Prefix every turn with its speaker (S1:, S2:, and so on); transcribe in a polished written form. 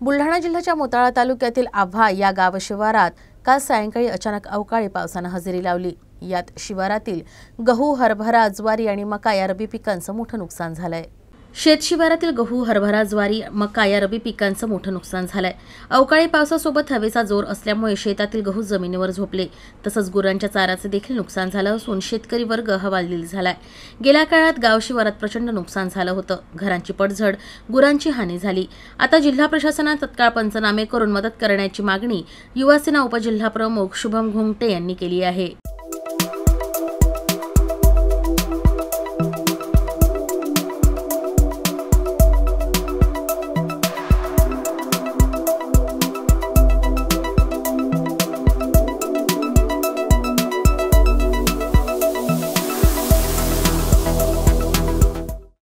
S1: बुलढाणा जिल्ह्याच्या मोताळा तालुक्यातील आव्हा या गाव शिवारात काल सायंकाळी अचानक अवकाळी पावसाने हजेरी लावली। यात शिवारातील गहू, हरभरा, ज्वारी आणि मका या रबी पिकांचं मोठं नुकसान झालंय। शेत शिवारातील गहू, हरभरा, ज्वारी, मका या रबी पिकांचं मोठं नुकसान झालंय। अवकाळी पावसासोबत हवेचा जोर असल्यामुळे शेतातील गहू जमिनीवर झोपले, तसंच गुरांच्या चाऱ्याचे देखील नुकसान झालं असून शेतकरी वर्ग हवालदिल झालाय। गेल्या काळात गाव शिवारात प्रचंड नुकसान झालं होतं, घरांची पडझड, गुरांची हानी झाली। आता जिल्हा प्रशासनाने तत्काळ पंचनामे करून मदत करण्याची मागणी युवासेना उपजिल्हा प्रमुख शुभम घुंगटे यांनी केली आहे।